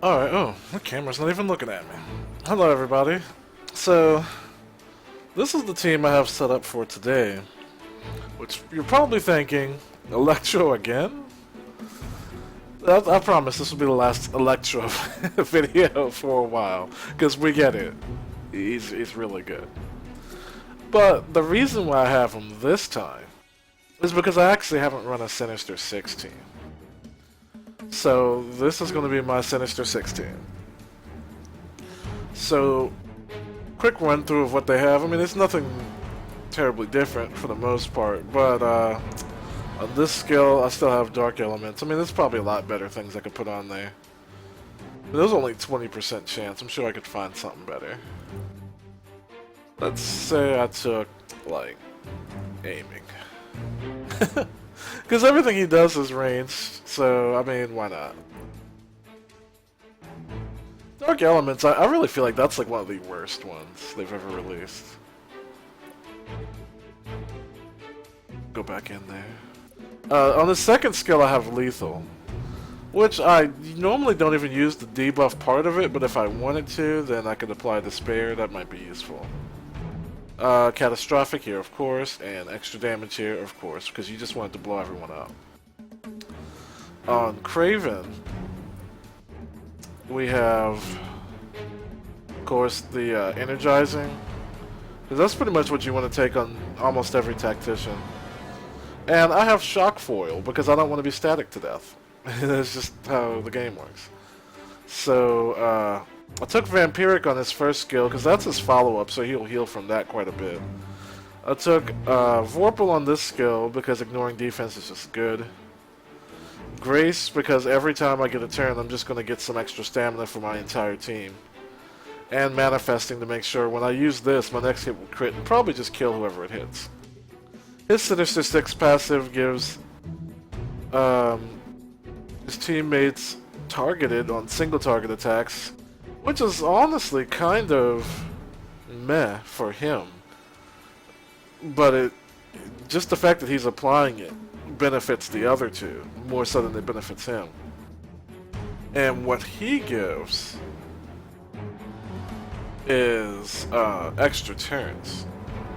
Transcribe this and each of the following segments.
Alright, oh, the camera's not even looking at me. Hello everybody. So, this is the team I have set up for today. Which, you're probably thinking, Electro again? I promise this will be the last Electro video for a while. Because we get it. He's really good. But, the reason why I have him this time is because I actually haven't run a Sinister Six team. So, this is going to be my Sinister Six team. So, quick run through of what they have. I mean, it's nothing terribly different for the most part, but on this skill, I still have Dark Elements. I mean, there's probably a lot better things I could put on there. But there's only 20% chance. I'm sure I could find something better. Let's say I took, like, aiming. Because everything he does is ranged, so, I mean, why not? Dark Elements, I really feel like that's like one of the worst ones they've ever released. Go back in there. On the second skill I have Lethal, which I normally don't even use the debuff part of it, but if I wanted to, then I could apply Despair. That might be useful. Catastrophic here, of course, and extra damage here, of course, because you just wanted to blow everyone up. On Kraven, we have, of course, the energizing, because that's pretty much what you want to take on almost every tactician. And I have shock foil, because I don't want to be static to death. That's just how the game works. So, I took Vampiric on his first skill, because that's his follow-up, so he'll heal from that quite a bit. I took Vorpal on this skill, because ignoring defense is just good. Grace, because every time I get a turn, I'm just going to get some extra stamina for my entire team. And Manifesting to make sure when I use this, my next hit will crit and probably just kill whoever it hits. His Sinister Six passive gives his teammates targeted on single target attacks, which is honestly kind of meh for him. But just the fact that he's applying it benefits the other two more so than it benefits him. And what he gives is extra turns,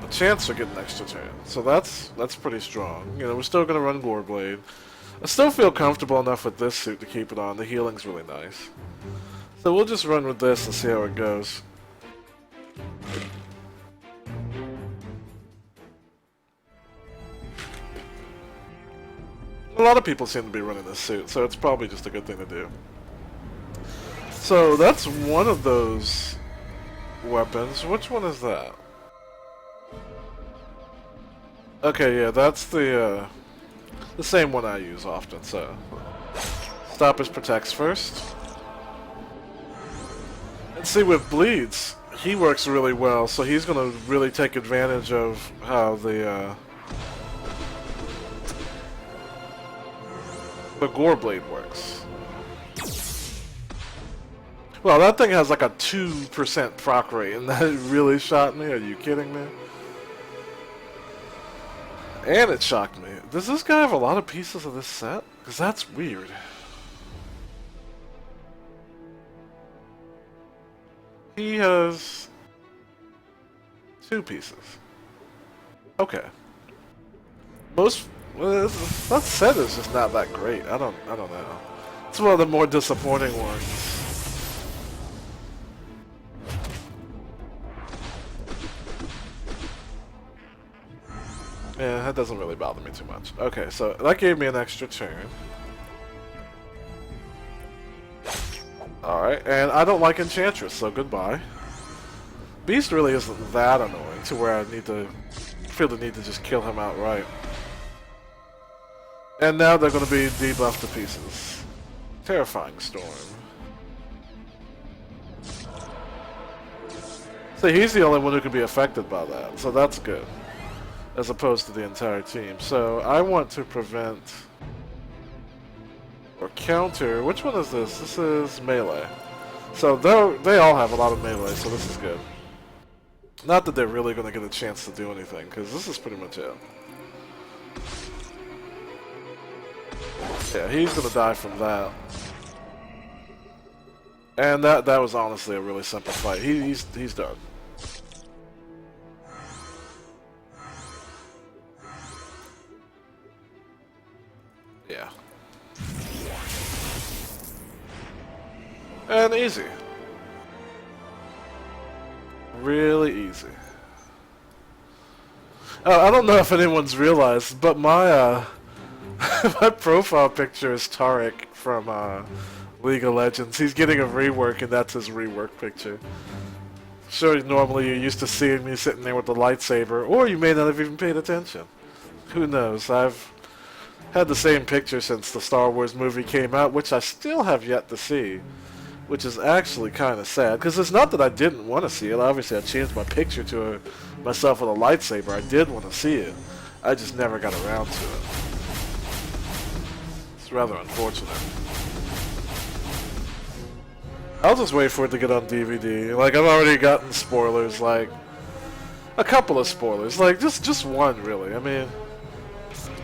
a chance for getting extra turns. So that's pretty strong. You know, we're still gonna run Goreblade. I still feel comfortable enough with this suit to keep it on. The healing's really nice. So we'll just run with this and see how it goes. A lot of people seem to be running this suit, so it's probably just a good thing to do. So that's one of those weapons. Which one is that? Okay, yeah, that's the same one I use often, so. Stoppers protects first. And see, with Bleeds, he works really well, so he's gonna really take advantage of how the Goreblade works. Well, that thing has like a 2% proc rate, and that really shot me. Are you kidding me? And it shocked me. Does this guy have a lot of pieces of this set? Because that's weird. He has 2 pieces. Okay. That set is just not that great. I don't know. It's one of the more disappointing ones. Yeah, that doesn't really bother me too much. Okay, so that gave me an extra turn. Alright, and I don't like Enchantress, so goodbye. Beast really isn't that annoying to where I feel the need to just kill him outright. And now they're going to be debuffed to pieces. Terrifying Storm. So he's the only one who can be affected by that, so that's good. As opposed to the entire team. So I want to prevent or counter. Which one is this? This is melee. So they all have a lot of melee, so this is good. Not that they're really going to get a chance to do anything, because this is pretty much it. Yeah, he's going to die from that. And that was honestly a really simple fight. He's done. Yeah. And easy. Really easy. I don't know if anyone's realized, but my my profile picture is Tarek from League of Legends. He's getting a rework, and that's his rework picture. Sure, normally you're used to seeing me sitting there with the lightsaber, or you may not have even paid attention. Who knows? I've had the same picture since the Star Wars movie came out, which I still have yet to see, which is actually kind of sad, because it's not that I didn't want to see it. Obviously, I changed my picture to myself with a lightsaber. I did want to see it. I just never got around to it. It's rather unfortunate. I'll just wait for it to get on DVD. Like, I've already gotten spoilers, like, a couple of spoilers. Like, just one, really. I mean,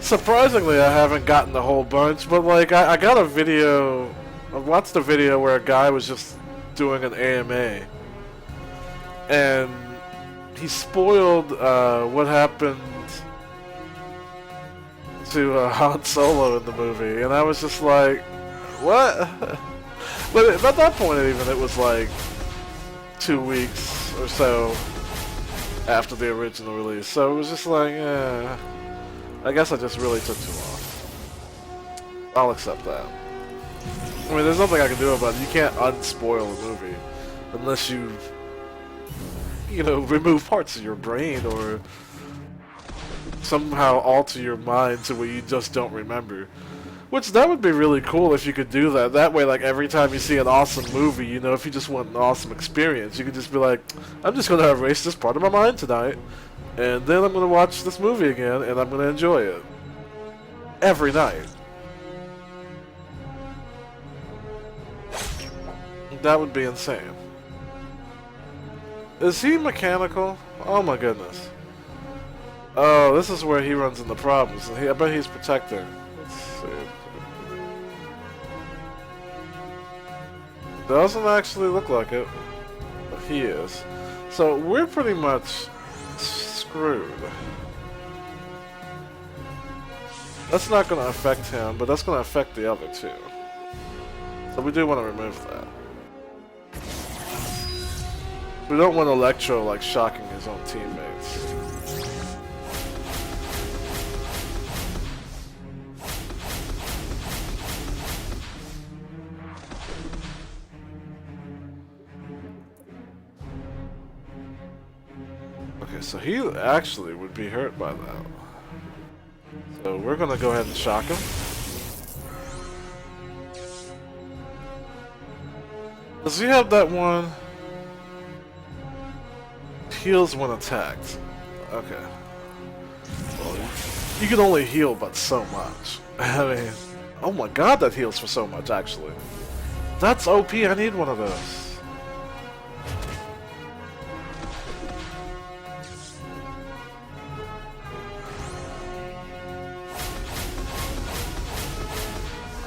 surprisingly, I haven't gotten the whole bunch, but, like, I got a video... I watched a video where a guy was just doing an AMA. And he spoiled what happened to Han Solo in the movie. And I was just like, what? But at that point, even it was like 2 weeks or so after the original release. So it was just like, I guess I just really took too long. I'll accept that. I mean, there's nothing I can do about it. You can't unspoil a movie unless you know, remove parts of your brain or somehow alter your mind to where you just don't remember. Which, that would be really cool if you could do that. That way, like, every time you see an awesome movie, you know, if you just want an awesome experience, you could just be like, I'm just going to erase this part of my mind tonight, and then I'm going to watch this movie again, and I'm going to enjoy it. Every night. That would be insane. Is he mechanical? Oh my goodness. Oh, this is where he runs into problems. I bet he's protecting. Let's see. Doesn't actually look like it, but he is. So we're pretty much screwed. That's not going to affect him, but that's going to affect the other two. So we do want to remove that. We don't want Electro, like, shocking his own teammates. Okay, so he actually would be hurt by that. So we're gonna go ahead and shock him. Does he have that one? Heals when attacked. Okay. Well, you can only heal but so much. I mean, oh my god, that heals for so much, actually. That's OP, I need one of those.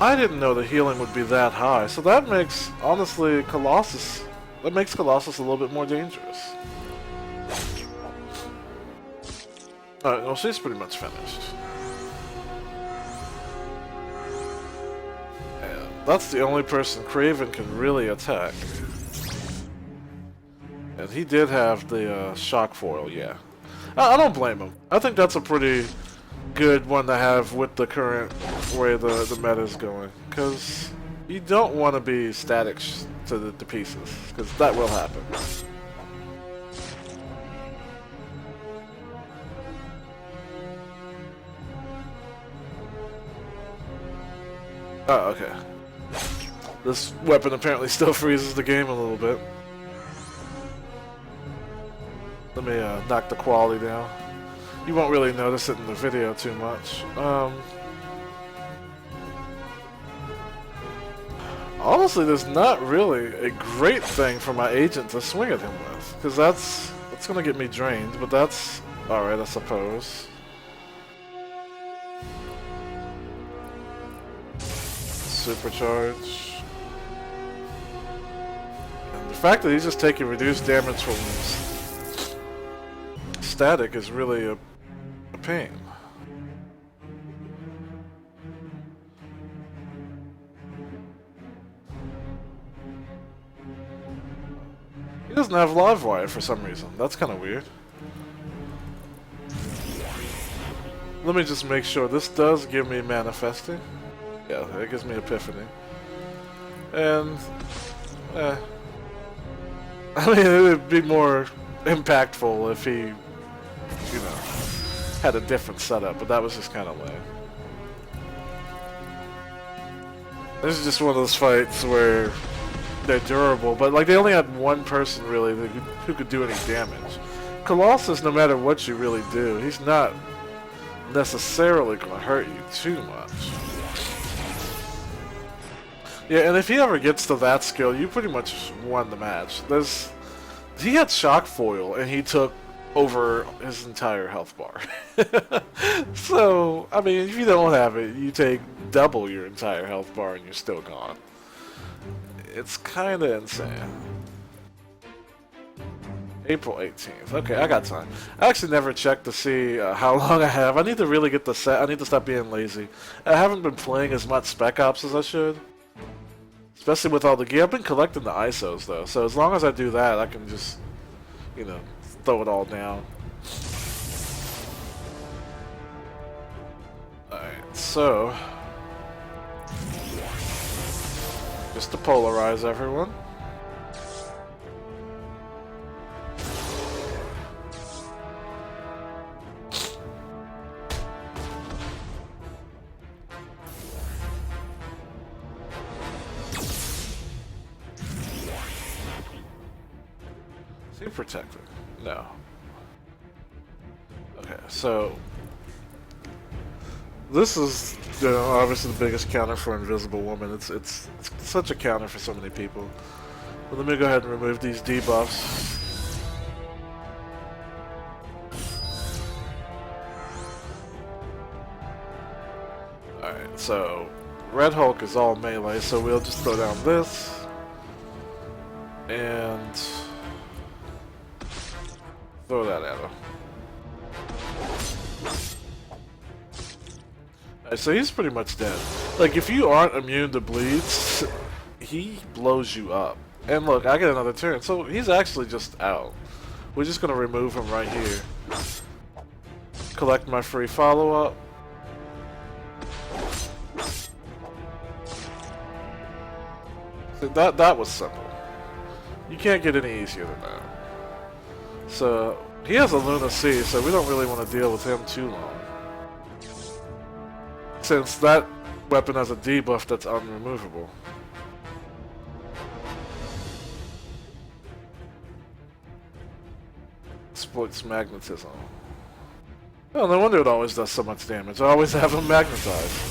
I didn't know the healing would be that high, so that makes, honestly, Colossus... That makes Colossus a little bit more dangerous. Alright, well, she's pretty much finished. And that's the only person Kraven can really attack. And he did have the shock foil, yeah. I don't blame him. I think that's a pretty good one to have with the current way the meta is going. Because you don't want to be static to the pieces, because that will happen. Oh, okay. This weapon apparently still freezes the game a little bit. Let me knock the quality down. You won't really notice it in the video too much. Honestly, there's not really a great thing for my agent to swing at him with, because that's gonna get me drained, but that's alright, I suppose. Supercharge. fact that he's just taking reduced damage from static is really a pain. He doesn't have live wire for some reason. That's kind of weird. Let me just make sure. This does give me manifesting. Yeah, it gives me epiphany. And, I mean, it would be more impactful if he, you know, had a different setup, but that was just kind of lame. This is just one of those fights where they're durable, but like they only had one person really who could do any damage. Colossus, no matter what you really do, he's not necessarily going to hurt you too much. Yeah, and if he ever gets to that skill, you pretty much won the match. He had shock foil, and he took over his entire health bar. So, I mean, if you don't have it, you take double your entire health bar and you're still gone. It's kind of insane. April 18th. Okay, I got time. I actually never checked to see how long I have. I need to really get the set. I need to stop being lazy. I haven't been playing as much Spec Ops as I should. Especially with all the gear. I've been collecting the ISOs though, so as long as I do that, I can just, you know, throw it all down. Alright, so just to polarize everyone. Protected. No. Okay, so this is, you know, obviously the biggest counter for Invisible Woman. It's such a counter for so many people. But let me go ahead and remove these debuffs. Alright, so Red Hulk is all melee, so we'll just throw down this and throw that at him. Alright, so he's pretty much dead. Like, if you aren't immune to bleeds, he blows you up. And look, I get another turn, so he's actually just out. We're just gonna remove him right here. Collect my free follow-up. So that was simple. You can't get any easier than that. So, he has a Luna C, so we don't really want to deal with him too long. Since that weapon has a debuff that's unremovable. Exploits magnetism. Well, no wonder it always does so much damage. I always have him magnetized.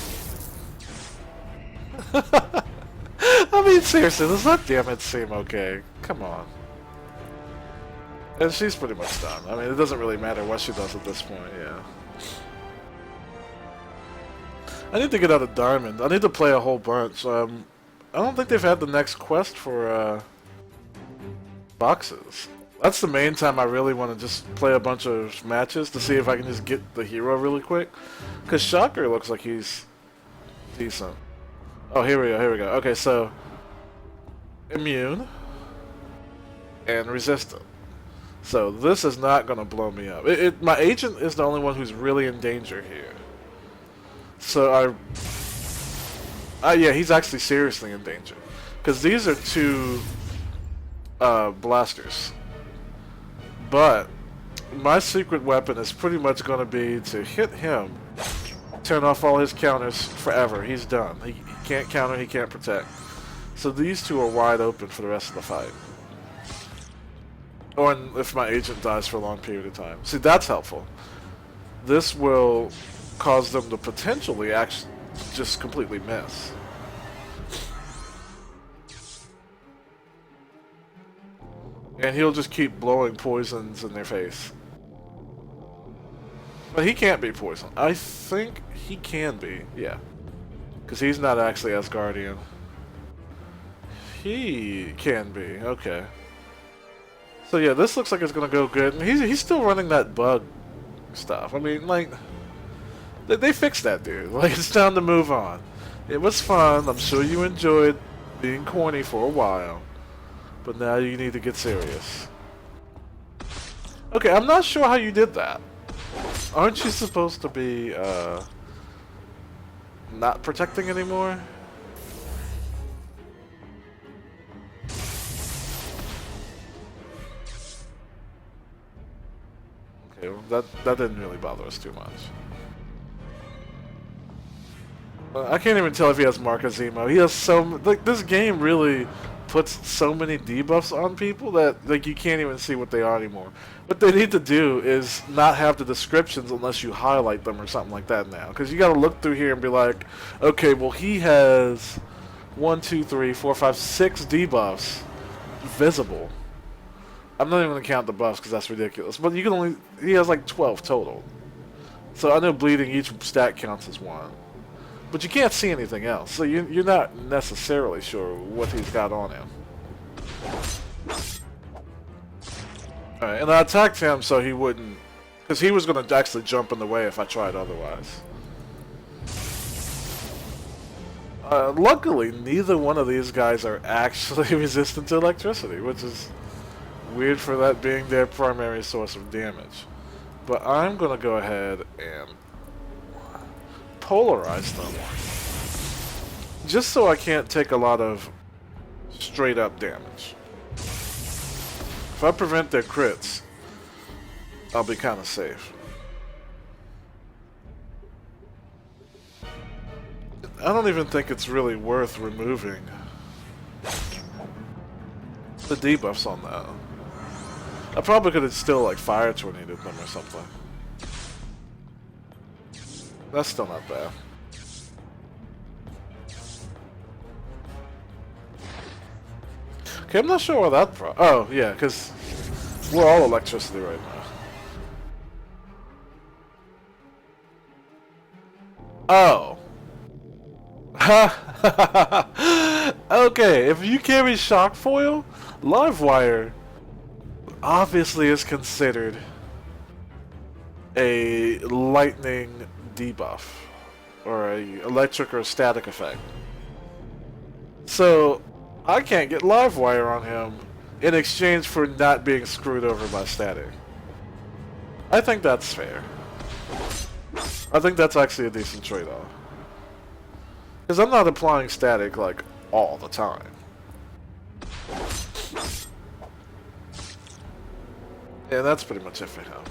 I mean, seriously, does that damage seem okay? Come on. And she's pretty much done. I mean, it doesn't really matter what she does at this point, yeah. I need to get out of Diamond. I need to play a whole bunch. I don't think they've had the next quest for boxes. That's the main time I really want to just play a bunch of matches to see if I can just get the hero really quick. Because Shocker looks like he's decent. Oh, here we go, here we go. Okay, so immune and resistant. So this is not going to blow me up. My agent is the only one who's really in danger here. So yeah, he's actually seriously in danger. Because these are two blasters. But my secret weapon is pretty much going to be to hit him, turn off all his counters forever. He's done. He can't counter, he can't protect. So these two are wide open for the rest of the fight. Or if my agent dies for a long period of time. See, that's helpful. This will cause them to potentially actually just completely miss. And he'll just keep blowing poisons in their face. But he can't be poisoned. I think he can be, yeah. Because he's not actually Asgardian. He can be, okay. So yeah, this looks like it's gonna go good, and he's still running that bug stuff. I mean, like, they fixed that, dude. Like, it's time to move on. It was fun. I'm sure you enjoyed being corny for a while, but now you need to get serious. Okay, I'm not sure how you did that. Aren't you supposed to be not protecting anymore? Okay, well, that didn't really bother us too much. I can't even tell if he has Marcus Zemo. He has so like this game really puts so many debuffs on people that like you can't even see what they are anymore. What they need to do is not have the descriptions unless you highlight them or something like that now, because you got to look through here and be like, okay, well he has 1, 2, 3, 4, 5, 6 debuffs visible. I'm not even gonna count the buffs because that's ridiculous. But you can only he has like 12 total. So I know bleeding each stat counts as 1. But you can't see anything else, so you're not necessarily sure what he's got on him. Alright, and I attacked him so he wouldn't... because he was going to actually jump in the way if I tried otherwise. Luckily, neither one of these guys are actually resistant to electricity, which is weird for that being their primary source of damage. But I'm going to go ahead and polarize them, just so I can't take a lot of straight up damage. If I prevent their crits, I'll be kind of safe. I don't even think it's really worth removing the debuffs on that. I probably could have still like fire tornadoed them or something. That's still not bad. Okay, I'm not sure why that oh, yeah, because we're all electricity right now. Oh. Okay, if you carry shock foil, Livewire obviously is considered a lightning debuff, or a electric or static effect. So I can't get Livewire on him in exchange for not being screwed over by static. I think that's fair. I think that's actually a decent trade-off. Because I'm not applying static like all the time. Yeah, that's pretty much it for him.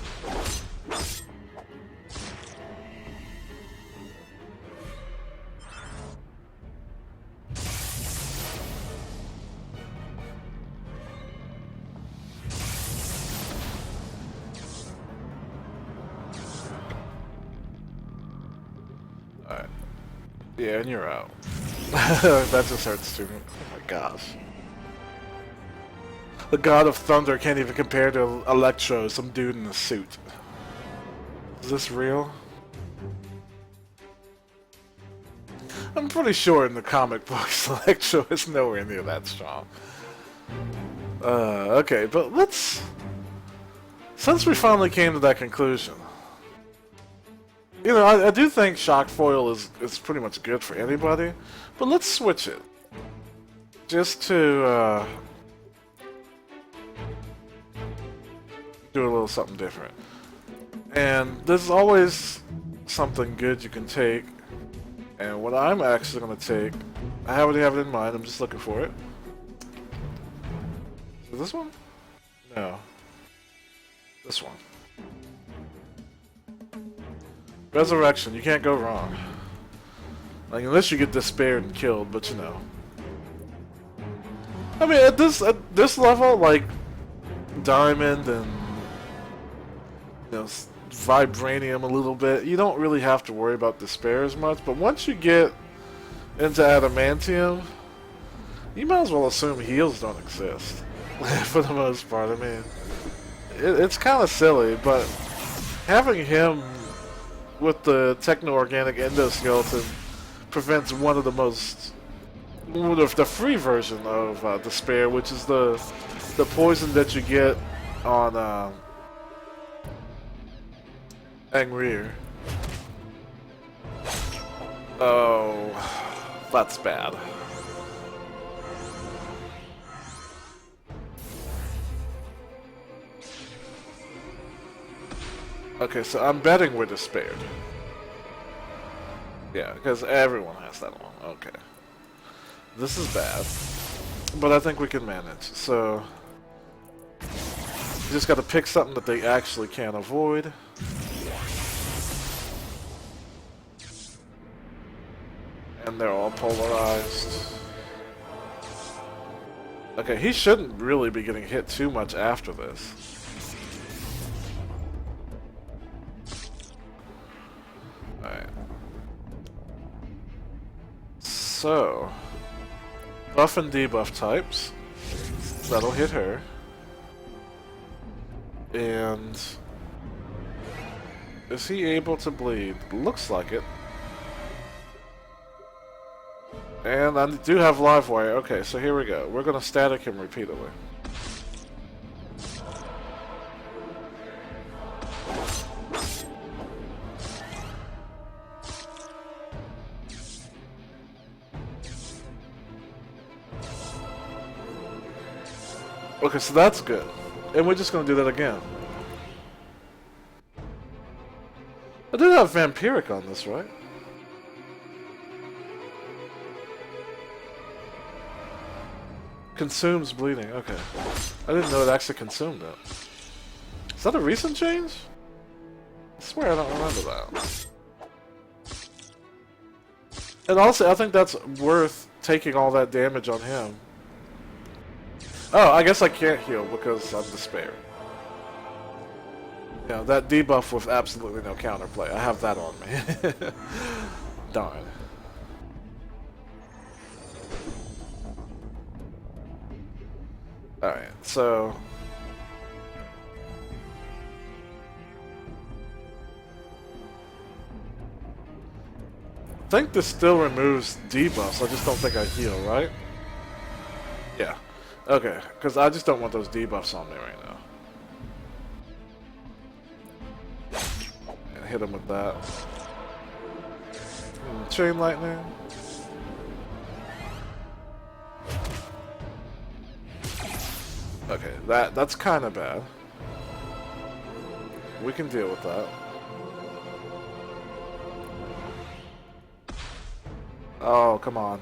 Alright. Yeah, and you're out. That just hurts too. Oh my gosh. The God of Thunder can't even compare to Electro, some dude in a suit. Is this real? I'm pretty sure in the comic books, Electro is nowhere near that strong. Okay, but let's... since we finally came to that conclusion, you know, I do think shock foil is pretty much good for anybody, but let's switch it. Just to, do a little something different. And there's always something good you can take, and what I'm actually going to take, I already have it in mind, I'm just looking for it. Is this one? No. This one. Resurrection, you can't go wrong. Like, unless you get despaired and killed, but you know. I mean, at this level, like, Diamond and, you know, Vibranium a little bit, you don't really have to worry about despair as much, but once you get into Adamantium, you might as well assume heals don't exist. For the most part, I mean, it's kind of silly, but having him with the techno-organic endoskeleton prevents one of the free version of despair, which is the the poison that you get on Angrier. Oh, that's bad. Okay, so I'm betting we're despaired. Yeah, because everyone has that one. Okay. This is bad. But I think we can manage. So, you just gotta pick something that they actually can't avoid. And they're all polarized. Okay, he shouldn't really be getting hit too much after this. Alright. So, buff and debuff types. That'll hit her. And is he able to bleed? Looks like it. And I do have live wire. Okay, so here we go. We're gonna static him repeatedly. Okay, so that's good. And we're just gonna do that again. I did have Vampiric on this, right? Consumes bleeding, okay. I didn't know it actually consumed it. Is that a recent change? I swear I don't remember that. And also, I think that's worth taking all that damage on him. Oh, I guess I can't heal because I'm despaired. Yeah, that debuff with absolutely no counterplay. I have that on me. Darn. Alright, so... I think this still removes debuffs, I just don't think I heal, right? Yeah. Okay, because I just don't want those debuffs on me right now. And hit him with that. Chain lightning. Okay, that's kind of bad. We can deal with that. Oh, come on.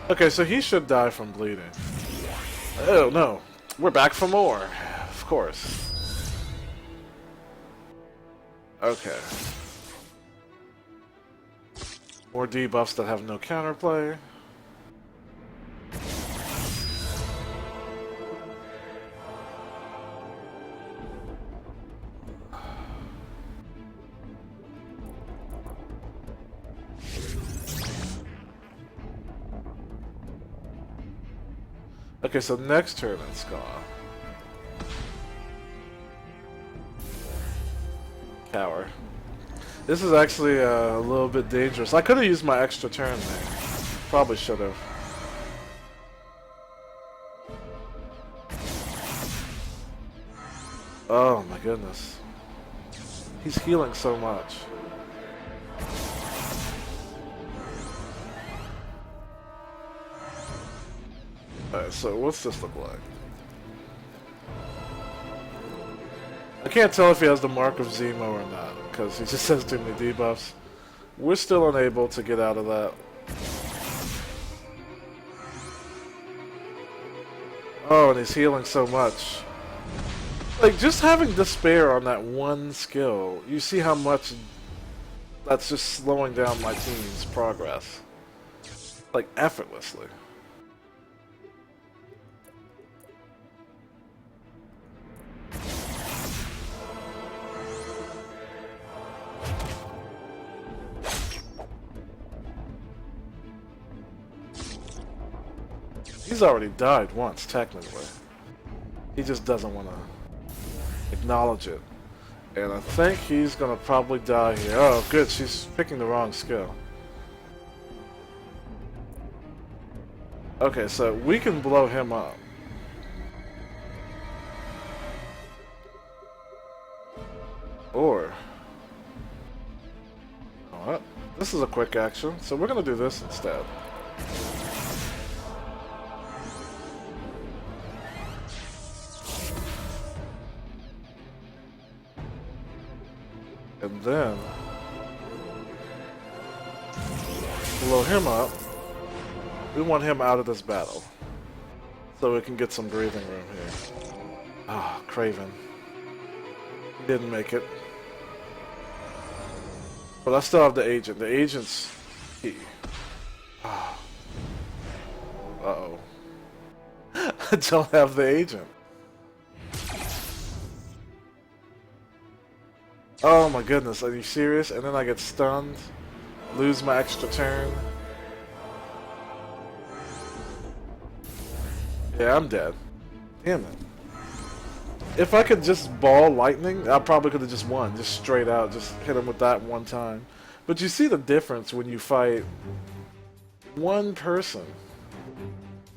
Okay, so he should die from bleeding. Oh, no. We're back for more. Of course. Okay. More debuffs that have no counterplay. Okay, so next turn it's gone. Cower. This is actually a little bit dangerous. I could have used my extra turn there. Probably should have. Oh my goodness. He's healing so much. Alright, so what's this look like? I can't tell if he has the mark of Zemo or not, because he just has too many debuffs. We're still unable to get out of that. Oh, and he's healing so much. Like, just having Despair on that one skill, you see how much that's just slowing down my team's progress. Like, effortlessly. He's already died once, technically. He just doesn't want to acknowledge it. And I think he's going to probably die here. Oh, good, she's picking the wrong skill. Okay, so we can blow him up. Or... What? This is a quick action, so we're gonna do this instead. And then blow him up. We want him out of this battle, so we can get some breathing room here. Ah, Kraven. He didn't make it. But I still have the agent. The agent's key. Ah. Uh-oh. I don't have the agent. Oh my goodness, are you serious? And then I get stunned, lose my extra turn. Yeah, I'm dead. Damn it. If I could just ball lightning, I probably could have just won, just straight out, just hit him with that one time. But you see the difference when you fight one person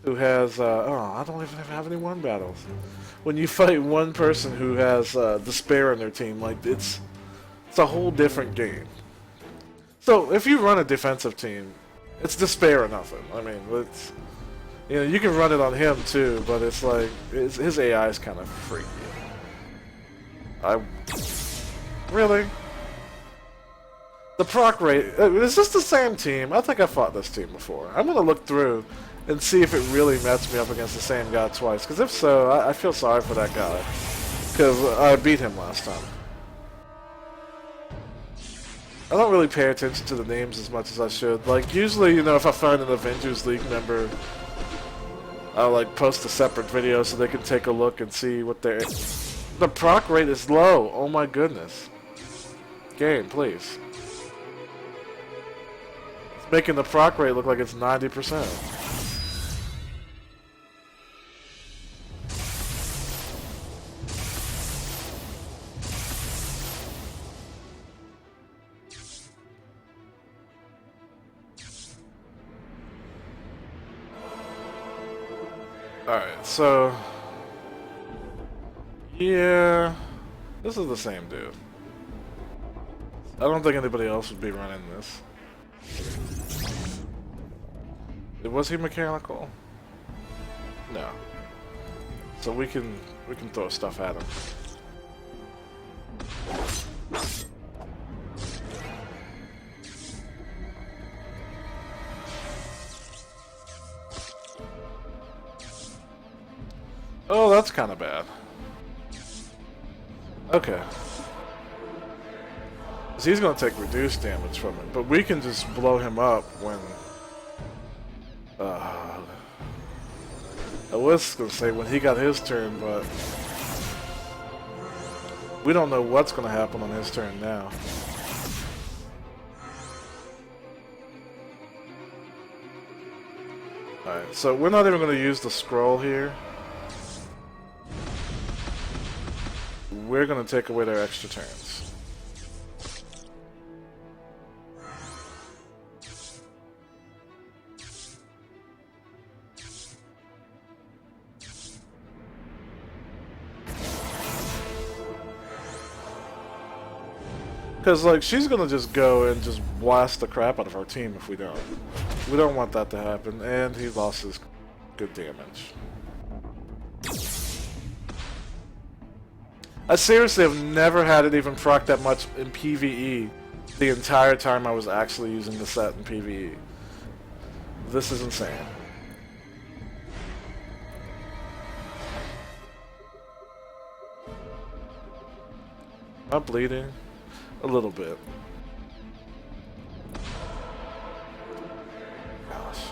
who has, oh, I don't even have any one battles. When you fight one person who has despair in their team, like, it's a whole different game. So, if you run a defensive team, it's despair or nothing. I mean, it's, you know, you can run it on him too, but it's like, his AI is kind of freaky. Really? The proc rate, is this the same team? I think I fought this team before. I'm gonna look through and see if it really matched me up against the same guy twice, because if so, I feel sorry for that guy, because I beat him last time. I don't really pay attention to the names as much as I should. Like, usually, you know, if I find an Avengers League member, I'll, like, post a separate video so they can take a look and see what their... The proc rate is low. Oh my goodness. Game, please. It's making the proc rate look like it's 90%. Alright, so... Yeah... This is the same dude. I don't think anybody else would be running this. Was he mechanical? No. So we can throw stuff at him. Oh, that's kind of bad. Okay. So he's going to take reduced damage from it, but we can just blow him up when... I was going to say when he got his turn, but... We don't know what's going to happen on his turn now. Alright, so we're not even going to use the scroll here. We're going to take away their extra turns. Because, like, she's going to just go and just blast the crap out of our team if we don't. We don't want that to happen, and he lost his good damage. I seriously have never had it even proc that much in PvE the entire time I was actually using the set in PvE. This is insane. Am I bleeding? A little bit. Gosh.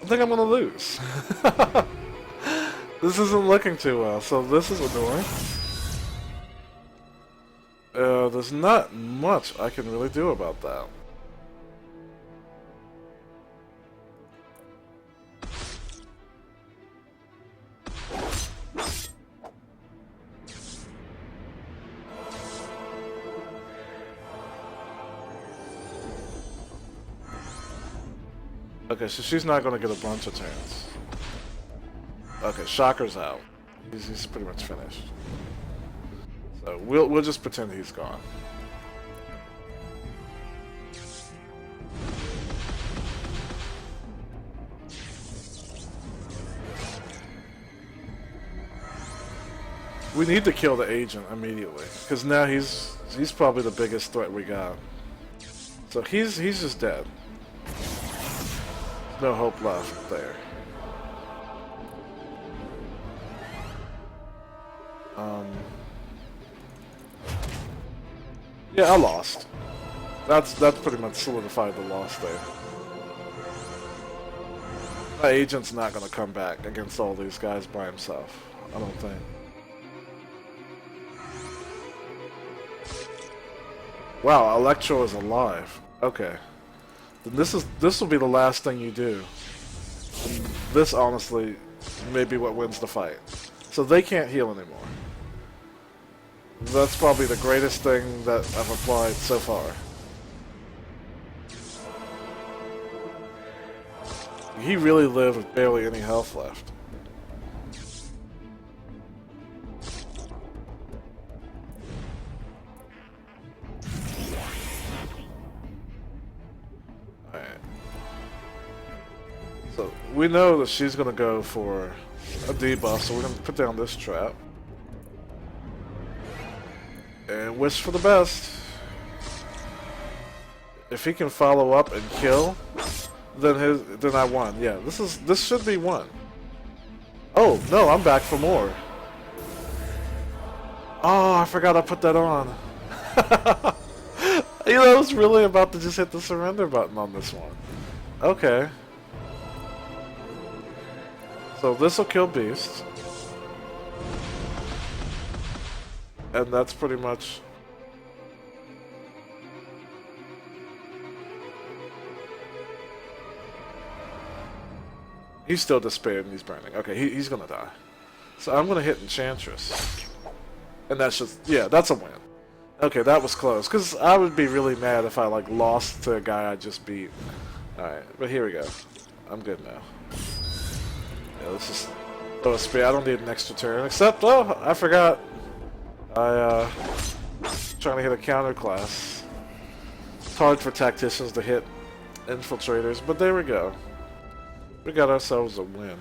I think I'm gonna lose. This isn't looking too well, so this is annoying. There's not much I can really do about that. Okay, so she's not gonna get a bunch of turns. Okay, Shocker's out. He's pretty much finished. So we'll just pretend he's gone. We need to kill the agent immediately, because now he's probably the biggest threat we got. So he's just dead. No hope left there. Yeah, I lost. That's pretty much solidified the loss there. My agent's not gonna come back against all these guys by himself. I don't think. Wow, Electro is alive. Okay. Then this will be the last thing you do. And this honestly may be what wins the fight. So they can't heal anymore. That's probably the greatest thing that I've applied so far. He really lived with barely any health left. Alright. So we know that she's gonna go for a debuff, so we're gonna put down this trap. And wish for the best. If he can follow up and kill, then I won. Yeah, this should be one. Oh no, I'm back for more. Oh, I forgot I put that on. You know, I was really about to just hit the surrender button on this one. Okay. So this will kill Beast. And that's pretty much... He's still despaired and he's burning. Okay, he's gonna die. So I'm gonna hit Enchantress. And that's just... Yeah, that's a win. Okay, that was close. Because I would be really mad if I, like, lost to a guy I just beat. Alright, but here we go. I'm good now. Yeah, let's just throw a spear. I don't need an extra turn. Except, oh, I forgot. Trying to hit a counter class. It's hard for tacticians to hit infiltrators, but there we go. We got ourselves a win.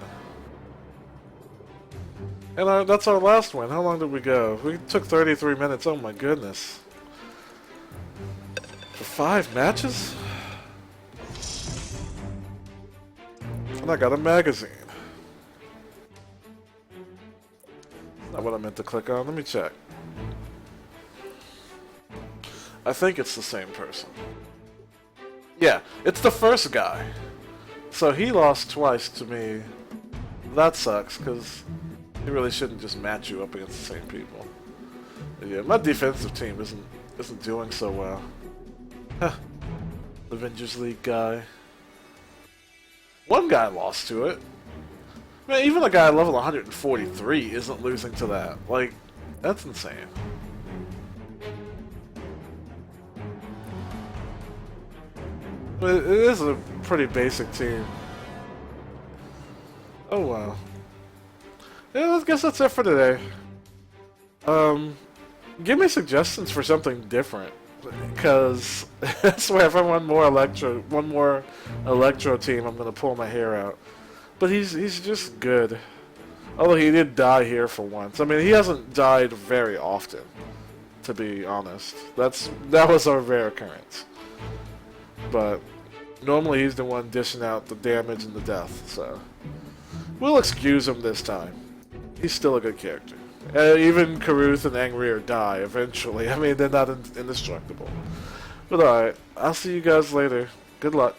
And that's our last win. How long did we go? We took 33 minutes. Oh my goodness. For 5 matches? And I got a magazine. Not what I meant to click on. Let me check. I think it's the same person. Yeah, it's the first guy. So he lost twice to me. That sucks, because you really shouldn't just match you up against the same people. But yeah, my defensive team isn't doing so well. Huh. Avengers League guy. One guy lost to it. Man, even a guy at level 143 isn't losing to that. Like, that's insane. But it is a pretty basic team. Oh wow. Yeah, I guess that's it for today. Give me suggestions for something different, because I swear if I want one more Electro team, I'm gonna pull my hair out. But he's just good. Although he did die here for once. I mean, he hasn't died very often, to be honest. That was a rare occurrence. But normally he's the one dishing out the damage and the death, so we'll excuse him this time. He's still a good character. Even Karuth and Angrier die eventually. I mean, they're not indestructible. But alright, I'll see you guys later. Good luck.